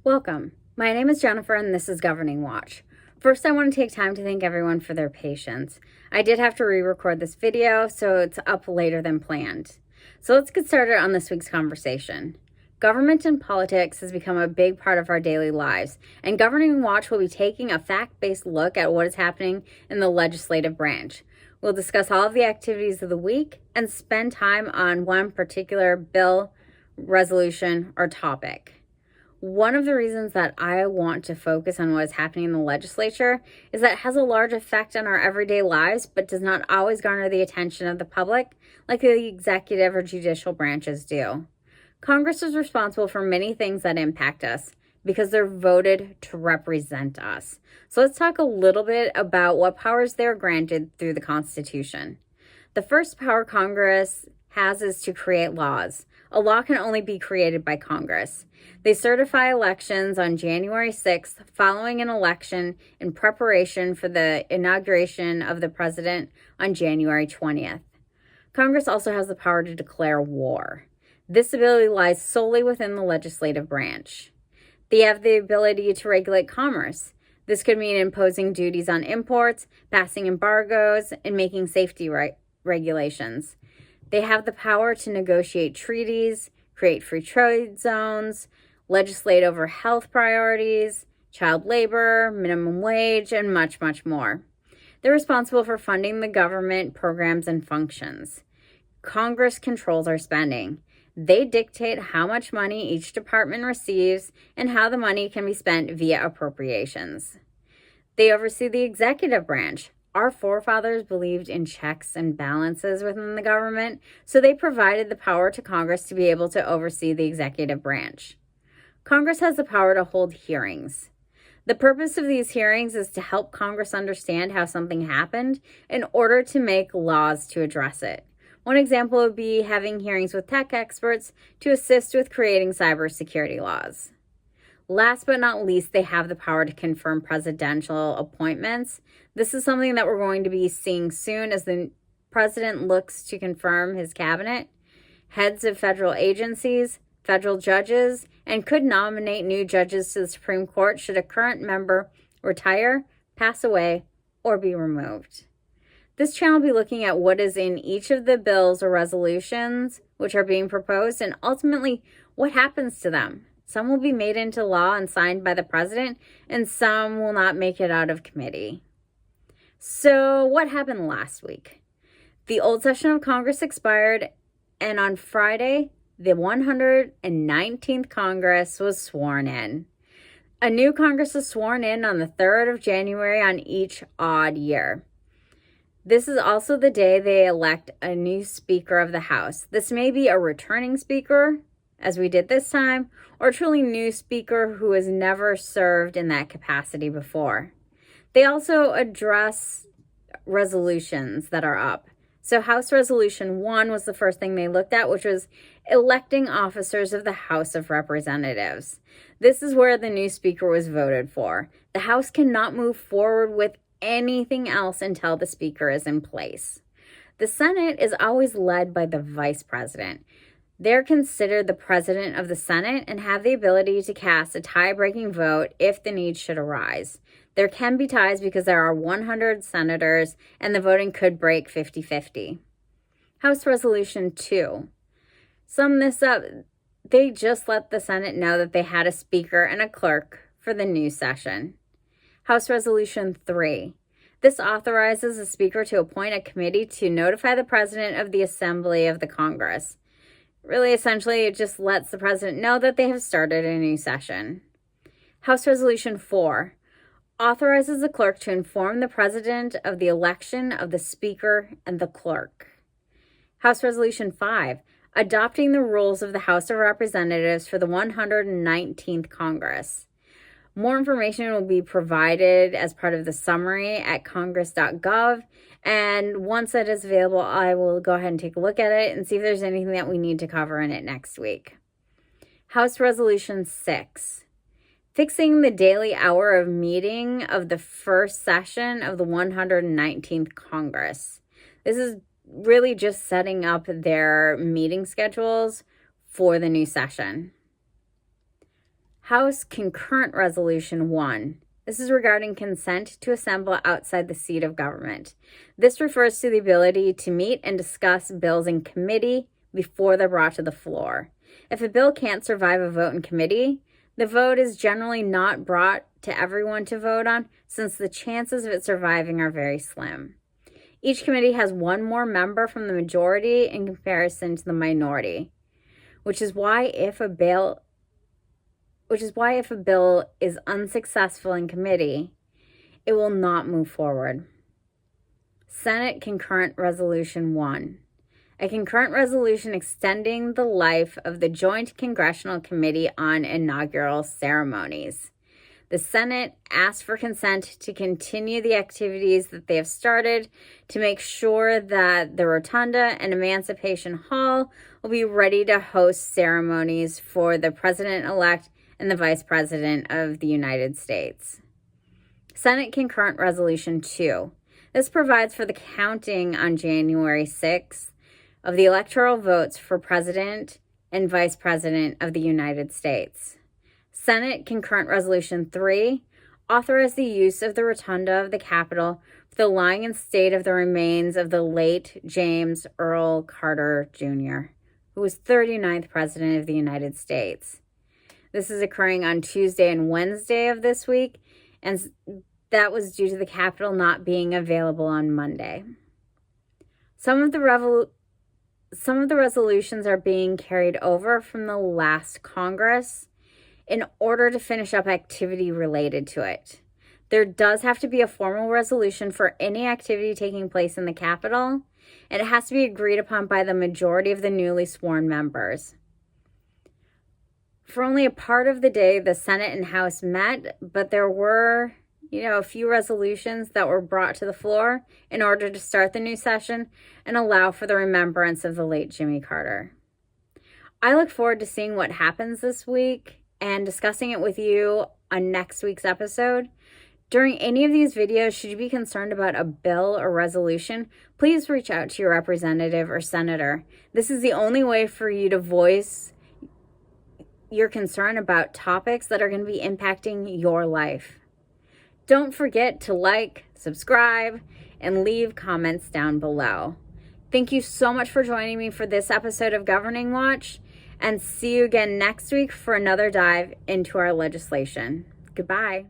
Welcome. My name is Jennifer and this is Governing Watch. First, I want to take time to thank everyone for their patience. I did have to re-record this video, so it's up later than planned. So let's get started on this week's conversation. Government and politics has become a big part of our daily lives, and Governing Watch will be taking a fact-based look at what is happening in the legislative branch. We'll discuss all of the activities of the week and spend time on one particular bill, resolution, or topic. One of the reasons that I want to focus on what is happening in the legislature is that it has a large effect on our everyday lives, but does not always garner the attention of the public like the executive or judicial branches do. Congress is responsible for many things that impact us because they're voted to represent us. So let's talk a little bit about what powers they're granted through the Constitution. The first power Congress has is to create laws. A law can only be created by Congress. They certify elections on January 6th following an election in preparation for the inauguration of the president on January 20th. Congress also has the power to declare war. This ability lies solely within the legislative branch. They have the ability to regulate commerce. This could mean imposing duties on imports, passing embargoes, and making safety regulations. They have the power to negotiate treaties, create free trade zones, legislate over health priorities, child labor, minimum wage, and much, much more. They're responsible for funding the government programs and functions. Congress controls our spending. They dictate how much money each department receives and how the money can be spent via appropriations. They oversee the executive branch. Our forefathers believed in checks and balances within the government, so they provided the power to Congress to be able to oversee the executive branch. Congress has the power to hold hearings. The purpose of these hearings is to help Congress understand how something happened in order to make laws to address it. One example would be having hearings with tech experts to assist with creating cybersecurity laws. Last but not least, they have the power to confirm presidential appointments. This is something that we're going to be seeing soon as the president looks to confirm his cabinet, heads of federal agencies, federal judges, and could nominate new judges to the Supreme Court should a current member retire, pass away, or be removed. This channel will be looking at what is in each of the bills or resolutions which are being proposed and ultimately what happens to them. Some will be made into law and signed by the president, and some will not make it out of committee. So what happened last week? The old session of Congress expired, and on Friday, the 119th Congress was sworn in. A new Congress is sworn in on the 3rd of January on each odd year. This is also the day they elect a new Speaker of the House. This may be a returning Speaker, as we did this time, or a truly new Speaker who has never served in that capacity before. They also address resolutions that are up. So House Resolution 1 was the first thing they looked at, which was electing officers of the House of Representatives. This is where the new Speaker was voted for. The House cannot move forward with anything else until the Speaker is in place. The Senate is always led by the Vice President. They're considered the president of the Senate and have the ability to cast a tie-breaking vote if the need should arise. There can be ties because there are 100 senators and the voting could break 50-50. House Resolution 2. Sum this up, they just let the Senate know that they had a speaker and a clerk for the new session. House Resolution 3. This authorizes the speaker to appoint a committee to notify the president of the Assembly of the Congress. Really, essentially, it just lets the president know that they have started a new session. House Resolution 4 authorizes the clerk to inform the president of the election of the speaker and the clerk. House Resolution 5, adopting the rules of the House of Representatives for the 119th Congress. More information will be provided as part of the summary at congress.gov. And once that is available, I will go ahead and take a look at it and see if there's anything that we need to cover in it next week. House Resolution 6, fixing the daily hour of meeting of the first session of the 119th Congress. This is really just setting up their meeting schedules for the new session. House Concurrent Resolution 1. This is regarding consent to assemble outside the seat of government. This refers to the ability to meet and discuss bills in committee before they're brought to the floor. If a bill can't survive a vote in committee, the vote is generally not brought to everyone to vote on, since the chances of it surviving are very slim. Each committee has one more member from the majority in comparison to the minority, which is why if a bill is unsuccessful in committee, it will not move forward. Senate Concurrent Resolution 1. A concurrent resolution extending the life of the Joint Congressional Committee on Inaugural Ceremonies. The Senate asked for consent to continue the activities that they have started to make sure that the Rotunda and Emancipation Hall will be ready to host ceremonies for the President-elect and the Vice President of the United States. Senate Concurrent Resolution 2. This provides for the counting on January 6th of the electoral votes for President and Vice President of the United States. Senate Concurrent Resolution 3 authorized the use of the Rotunda of the Capitol for the lying in state of the remains of the late James Earl Carter Jr., who was 39th President of the United States. This is occurring on Tuesday and Wednesday of this week, and that was due to the Capitol not being available on Monday. Some of the resolutions are being carried over from the last Congress in order to finish up activity related to it. There does have to be a formal resolution for any activity taking place in the Capitol, and it has to be agreed upon by the majority of the newly sworn members. For only a part of the day, the Senate and House met, but there were, a few resolutions that were brought to the floor in order to start the new session and allow for the remembrance of the late Jimmy Carter. I look forward to seeing what happens this week and discussing it with you on next week's episode. During any of these videos, should you be concerned about a bill or resolution, please reach out to your representative or senator. This is the only way for you to voice your concern about topics that are going to be impacting your life. Don't forget to like, subscribe, and leave comments down below. Thank you so much for joining me for this episode of Governing Watch, and see you again next week for another dive into our legislation. Goodbye.